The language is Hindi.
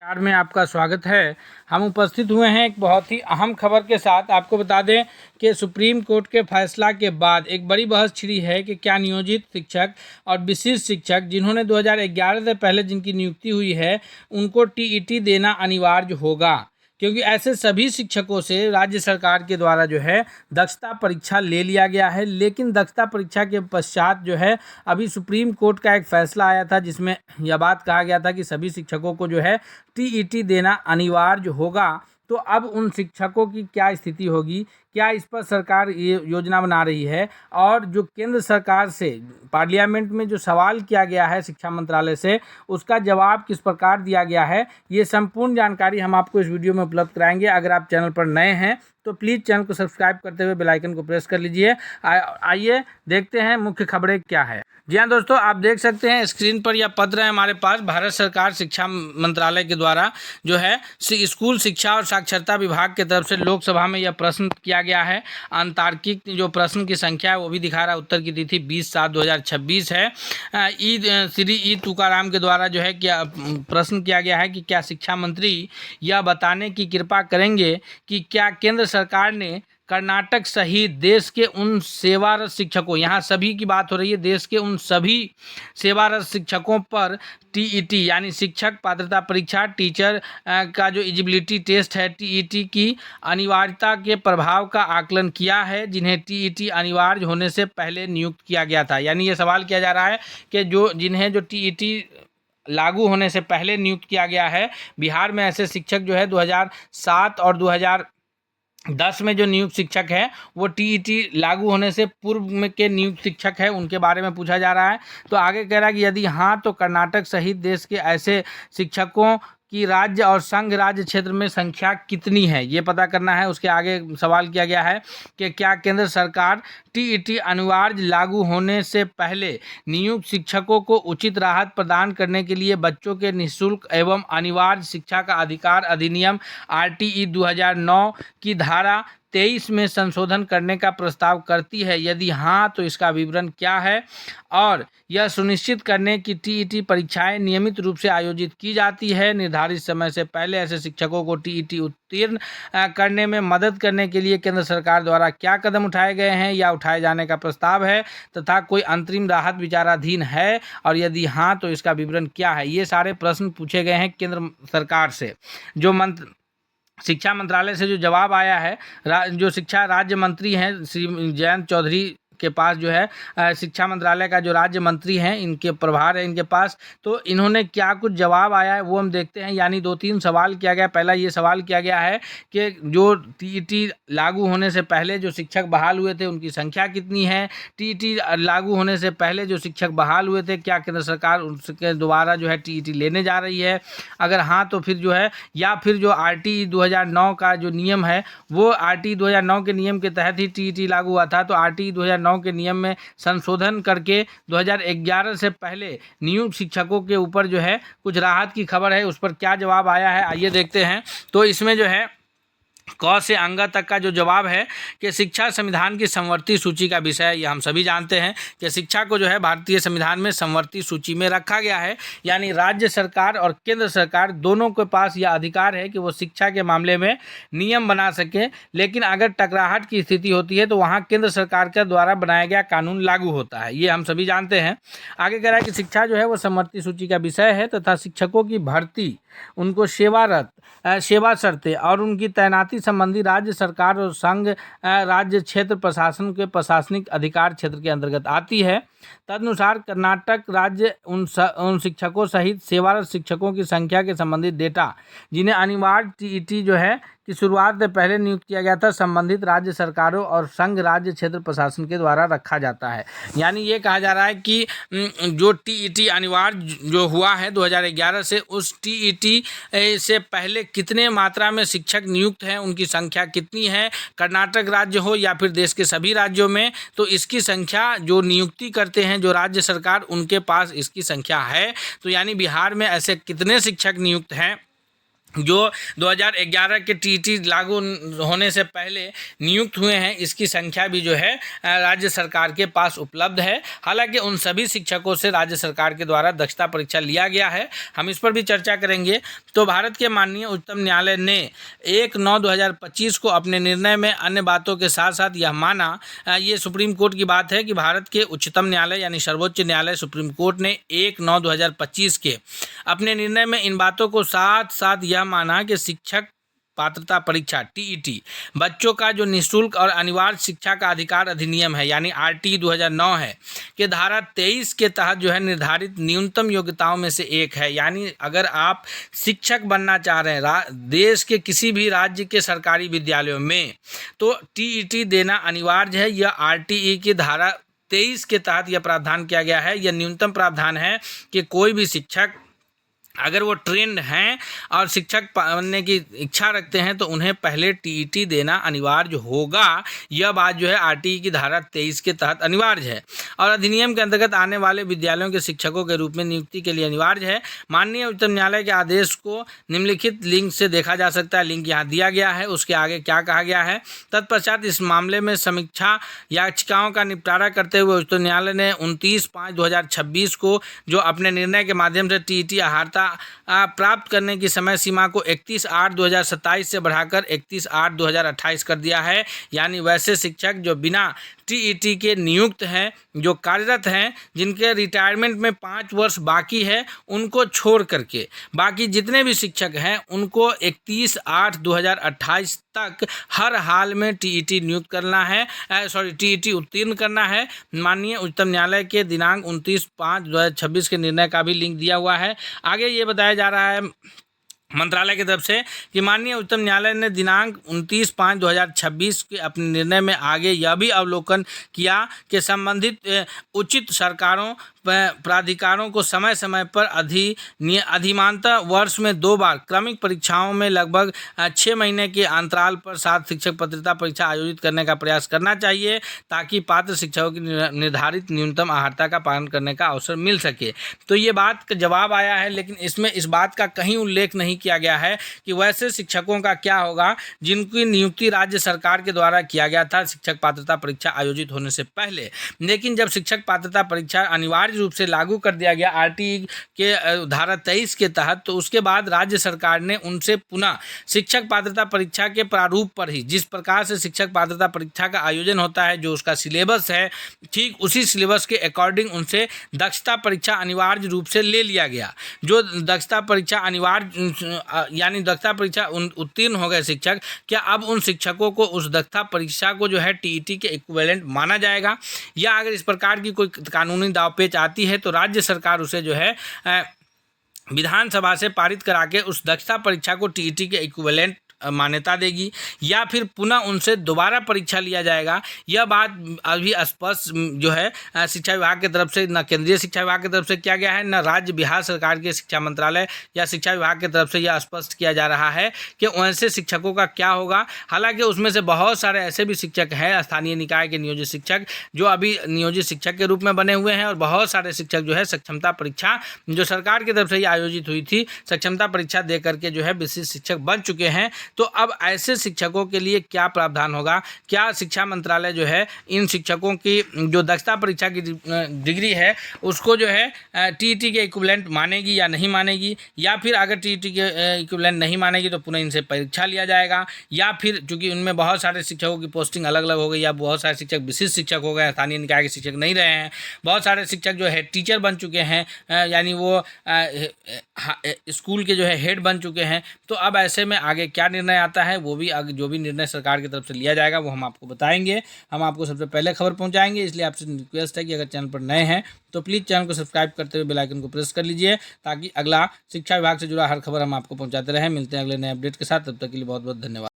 नमस्कार में आपका स्वागत है। हम उपस्थित हुए हैं एक बहुत ही अहम खबर के साथ। आपको बता दें कि सुप्रीम कोर्ट के फैसला के बाद एक बड़ी बहस छिड़ी है कि क्या नियोजित शिक्षक और विशिष्ट शिक्षक जिन्होंने 2011 से पहले जिनकी नियुक्ति हुई है उनको टीईटी देना अनिवार्य होगा, क्योंकि ऐसे सभी शिक्षकों से राज्य सरकार के द्वारा जो है दक्षता परीक्षा ले लिया गया है। लेकिन दक्षता परीक्षा के पश्चात जो है अभी सुप्रीम कोर्ट का एक फैसला आया था जिसमें यह बात कहा गया था कि सभी शिक्षकों को जो है टीईटी देना अनिवार्य होगा। तो अब उन शिक्षकों की क्या स्थिति होगी, क्या इस पर सरकार ये योजना बना रही है, और जो केंद्र सरकार से पार्लियामेंट में जो सवाल किया गया है शिक्षा मंत्रालय से उसका जवाब किस प्रकार दिया गया है, ये संपूर्ण जानकारी हम आपको इस वीडियो में उपलब्ध कराएंगे। अगर आप चैनल पर नए हैं तो प्लीज़ चैनल को सब्सक्राइब करते हुए बेल आइकन को प्रेस कर लीजिए। आइए देखते हैं मुख्य खबरें क्या है। जी हाँ दोस्तों, आप देख सकते हैं स्क्रीन पर यह पत्र है हमारे पास। भारत सरकार शिक्षा मंत्रालय के द्वारा जो है स्कूल शिक्षा और साक्षरता विभाग की तरफ से लोकसभा में यह प्रश्न किया गया है। अंतार्किक जो प्रश्न की संख्या है वो भी दिखा रहा है। उत्तर की तिथि 20/7/2026 है। श्री ई तुकाराम के द्वारा जो है क्या प्रश्न किया गया है कि क्या शिक्षा मंत्री यह बताने की कृपा करेंगे कि क्या केंद्र सरकार ने कर्नाटक सहित देश के उन सेवारत शिक्षकों, यहाँ सभी की बात हो रही है, देश के उन सभी सेवारत शिक्षकों पर टीईटी यानी शिक्षक पात्रता परीक्षा टीचर का जो एलिजिबिलिटी टेस्ट है टीईटी की अनिवार्यता के प्रभाव का आकलन किया है, जिन्हें टीईटी अनिवार्य होने से पहले नियुक्त किया गया था। यानी ये सवाल किया जा रहा है कि जिन्हें टीईटी लागू होने से पहले नियुक्त किया गया है, बिहार में ऐसे शिक्षक जो है 2007 और 2010 में जो नियुक्त शिक्षक है वो टीईटी लागू होने से पूर्व में के नियुक्त शिक्षक है, उनके बारे में पूछा जा रहा है। तो आगे कह रहा है कि यदि हाँ तो कर्नाटक सहित देश के ऐसे शिक्षकों की राज्य और संघ राज्य क्षेत्र में संख्या कितनी है, ये पता करना है। उसके आगे सवाल किया गया है कि क्या केंद्र सरकार टीईटी अनिवार्य लागू होने से पहले नियुक्त शिक्षकों को उचित राहत प्रदान करने के लिए बच्चों के निःशुल्क एवं अनिवार्य शिक्षा का अधिकार अधिनियम आरटीई 2009 की धारा 23 में संशोधन करने का प्रस्ताव करती है। यदि हाँ तो इसका विवरण क्या है, और यह सुनिश्चित करने की टीईटी परीक्षाएं नियमित रूप से आयोजित की जाती है, निर्धारित समय से पहले ऐसे शिक्षकों को टीईटी उत्तीर्ण करने में मदद करने के लिए केंद्र सरकार द्वारा क्या कदम उठाए गए हैं या उठाए जाने का प्रस्ताव है, तथा कोई अंतरिम राहत विचाराधीन है, और यदि हाँ तो इसका विवरण क्या है। ये सारे प्रश्न पूछे गए हैं केंद्र सरकार से। जो शिक्षा मंत्रालय से जो जवाब आया है, जो शिक्षा राज्य मंत्री हैं श्री जयंत चौधरी के पास जो है शिक्षा मंत्रालय का जो राज्य मंत्री हैं इनके प्रभार है इनके पास, तो इन्होंने क्या कुछ जवाब आया है वो हम देखते हैं। यानी 2-3 सवाल किया गया। पहला ये सवाल किया गया है कि जो टीईटी लागू होने से पहले जो शिक्षक बहाल हुए थे उनकी संख्या कितनी है, टीईटी लागू होने से पहले जो शिक्षक बहाल हुए थे क्या केंद्र सरकार उसके दोबारा जो है टीईटी लेने जा रही है, अगर हाँ तो फिर जो है, या फिर जो आरटीई 2009 का जो नियम है वो आरटीई 2009 के नियम के तहत ही टीईटी लागू हुआ था, तो आरटीई 2009 के नियम में संशोधन करके 2011 से पहले नियुक्त शिक्षकों के ऊपर जो है कुछ राहत की खबर है, उस पर क्या जवाब आया है आइए देखते हैं। तो इसमें जो है क से अंग तक का जो जवाब है कि शिक्षा संविधान की संवर्ती सूची का विषय है। ये हम सभी जानते हैं कि शिक्षा को जो है भारतीय संविधान में संवर्ती सूची में रखा गया है। यानी राज्य सरकार और केंद्र सरकार दोनों के पास यह अधिकार है कि वो शिक्षा के मामले में नियम बना सके, लेकिन अगर टकराहट की स्थिति होती है तो वहाँ केंद्र सरकार के द्वारा बनाया गया कानून लागू होता है। ये हम सभी जानते हैं। आगे कह रहा है कि शिक्षा जो है वो संवर्ती सूची का विषय है तथा शिक्षकों की भर्ती, उनको सेवा शर्तें और उनकी तैनाती संबंधी राज्य सरकार और संघ राज्य क्षेत्र प्रशासन के प्रशासनिक अधिकार क्षेत्र के अंतर्गत आती है। तदनुसार कर्नाटक राज्य उन शिक्षकों सहित सेवारत शिक्षकों की संख्या के संबंधित डेटा जिन्हें अनिवार्य टीईटी जो है की शुरुआत से पहले नियुक्त किया गया था संबंधित राज्य सरकारों और संघ राज्य क्षेत्र प्रशासन के द्वारा रखा जाता है। यानी ये कहा जा रहा है कि जो टीईटी अनिवार्य जो हुआ है 2011 से, उस टीईटी से पहले कितने मात्रा में शिक्षक नियुक्त हैं, उनकी संख्या कितनी है, कर्नाटक राज्य हो या फिर देश के सभी राज्यों में, तो इसकी संख्या जो नियुक्ति करते हैं जो राज्य सरकार उनके पास इसकी संख्या है। तो यानी बिहार में ऐसे कितने शिक्षक नियुक्त हैं जो 2011 के टीईटी लागू होने से पहले नियुक्त हुए हैं, इसकी संख्या भी जो है राज्य सरकार के पास उपलब्ध है। हालांकि उन सभी शिक्षकों से राज्य सरकार के द्वारा दक्षता परीक्षा लिया गया है, हम इस पर भी चर्चा करेंगे। तो भारत के माननीय उच्चतम न्यायालय ने 1/9/2025 को अपने निर्णय में अन्य बातों के साथ साथ यह माना, ये सुप्रीम कोर्ट की बात है कि भारत के उच्चतम न्यायालय यानी सर्वोच्च न्यायालय सुप्रीम कोर्ट ने 1/9/2025 के अपने निर्णय में इन बातों को साथ साथ यह माना कि शिक्षक पात्रता परीक्षा टीईटी बच्चों का जो निःशुल्क और अनिवार्य शिक्षा का अधिकार अधिनियम है यानी आरटी 2009 है कि धारा 23 के तहत जो है निर्धारित न्यूनतम योग्यताओं में से एक है। यानी अगर आप शिक्षक बनना चाह रहे हैं देश के किसी भी राज्य के सरकारी विद्यालयों में, तो टीईटी देना अनिवार्य है। यह आरटीई की धारा 23 के तहत यह प्रावधान किया गया है। यह न्यूनतम प्रावधान है कि कोई भी शिक्षक अगर वो ट्रेंड हैं और शिक्षक बनने की इच्छा रखते हैं तो उन्हें पहले टीईटी देना अनिवार्य होगा। यह बात जो है आरटीई की धारा 23 के तहत अनिवार्य है और अधिनियम के अंतर्गत आने वाले विद्यालयों के शिक्षकों के रूप में नियुक्ति के लिए अनिवार्य है। माननीय उच्चतम न्यायालय के आदेश को निम्नलिखित लिंक से देखा जा सकता है, लिंक यहाँ दिया गया है। उसके आगे क्या कहा गया है, तत्पश्चात इस मामले में समीक्षा याचिकाओं का निपटारा करते हुए उच्चतम न्यायालय ने 29/5/2026 को जो अपने निर्णय के माध्यम से टीईटी अर्हता प्राप्त करने की समय सीमा को 31/8/2027 से बढ़ाकर 31/8/2028 कर दिया है। यानी वैसे शिक्षक जो बिना टीईटी के नियुक्त हैं, जो कार्यरत हैं, जिनके रिटायरमेंट में 5 वर्ष बाकी है, उनको छोड़ करके बाकी जितने भी शिक्षक हैं उनको 31/8/2028 तक हर हाल में टीईटी नियुक्त करना है, टीईटी उत्तीर्ण करना है। माननीय उच्चतम न्यायालय के दिनांक 29/5/2026 के निर्णय का भी लिंक दिया हुआ है। आगे ये बताया जा रहा है मंत्रालय की तरफ से कि माननीय उच्चतम न्यायालय ने दिनांक 29/5/2026 के अपने निर्णय में आगे यह भी अवलोकन किया कि संबंधित उचित सरकारों प्राधिकारों को समय समय पर अधिमानतः वर्ष में 2 बार क्रमिक परीक्षाओं में लगभग 6 महीने के अंतराल पर 7 शिक्षक पात्रता परीक्षा आयोजित करने का प्रयास करना चाहिए ताकि पात्र शिक्षकों की निर्धारित न्यूनतम अर्हता का पालन करने का अवसर मिल सके। तो ये बात का जवाब आया है, लेकिन इसमें इस बात का कहीं उल्लेख नहीं किया गया है कि वैसे शिक्षकों का क्या होगा जिनकी नियुक्ति राज्य सरकार के द्वारा किया गया था शिक्षक पात्रता परीक्षा आयोजित होने से पहले। लेकिन जब शिक्षक पात्रता परीक्षा अनिवार्य रूप से लागू कर दिया गया आरटीई के धारा 23 के तहत, तो उसके बाद राज्य सरकार ने उनसे पुनः शिक्षक पात्रता परीक्षा के प्रारूप पर ही जिस प्रकार से शिक्षक पात्रता परीक्षा का आयोजन होता है, जो उसका सिलेबस है, ठीक उसी सिलेबस के अकॉर्डिंग उनसे दक्षता परीक्षा अनिवार्य रूप से ले लिया गया। जो दक्षता परीक्षा अनिवार्य यानी दक्षता परीक्षा उत्तीर्ण हो गए शिक्षक, क्या अब उन शिक्षकों को उस दक्षता परीक्षा को जो है टीईटी के इक्विवेलेंट माना जाएगा, या अगर इस प्रकार की कोई कानूनी दावपेच आती है तो राज्य सरकार उसे जो है विधानसभा से पारित करा के उस दक्षता परीक्षा को टीईटी के इक्विवेलेंट मान्यता देगी, या फिर पुनः उनसे दोबारा परीक्षा लिया जाएगा। यह बात अभी स्पष्ट जो है शिक्षा विभाग की तरफ से, न केंद्रीय शिक्षा विभाग की तरफ से किया गया है, न राज्य बिहार सरकार के शिक्षा मंत्रालय या शिक्षा विभाग की तरफ से यह स्पष्ट किया जा रहा है कि वैसे शिक्षकों का क्या होगा। हालांकि उसमें से बहुत सारे ऐसे भी शिक्षक हैं स्थानीय निकाय के नियोजित शिक्षक जो अभी नियोजित शिक्षक के रूप में बने हुए हैं, और बहुत सारे शिक्षक जो है सक्षमता परीक्षा जो सरकार की तरफ से ही आयोजित हुई थी, सक्षमता परीक्षा दे करके जो है विशिष्ट शिक्षक बन चुके हैं। तो अब ऐसे शिक्षकों के लिए क्या प्रावधान होगा, क्या शिक्षा मंत्रालय जो है इन शिक्षकों की जो दक्षता परीक्षा की डिग्री है उसको जो है टीईटी के इक्विवेलेंट मानेगी या नहीं मानेगी, या फिर अगर टीईटी के इक्विवेलेंट नहीं मानेगी तो पुनः इनसे परीक्षा लिया जाएगा, या फिर चूंकि उनमें बहुत सारे शिक्षकों की पोस्टिंग अलग अलग हो गई, या बहुत सारे शिक्षक विशिष्ट शिक्षक हो गए, स्थानीय निकाय के शिक्षक नहीं रहे हैं, बहुत सारे शिक्षक जो हेड टीचर बन चुके हैं, यानी वो स्कूल के जो है हेड बन चुके हैं। तो अब ऐसे में आगे क्या निर्णय आता है, वो भी जो भी निर्णय सरकार की तरफ से लिया जाएगा वो हम आपको बताएंगे, हम आपको सबसे पहले खबर पहुंचाएंगे। इसलिए आपसे रिक्वेस्ट है कि अगर चैनल पर नए हैं तो प्लीज़ चैनल को सब्सक्राइब करते हुए बेल आइकन को प्रेस कर लीजिए ताकि अगला शिक्षा विभाग से जुड़ा हर खबर हम आपको पहुंचाते रहें। मिलते हैं अगले नए अपडेट के साथ, तब तक के लिए बहुत बहुत धन्यवाद।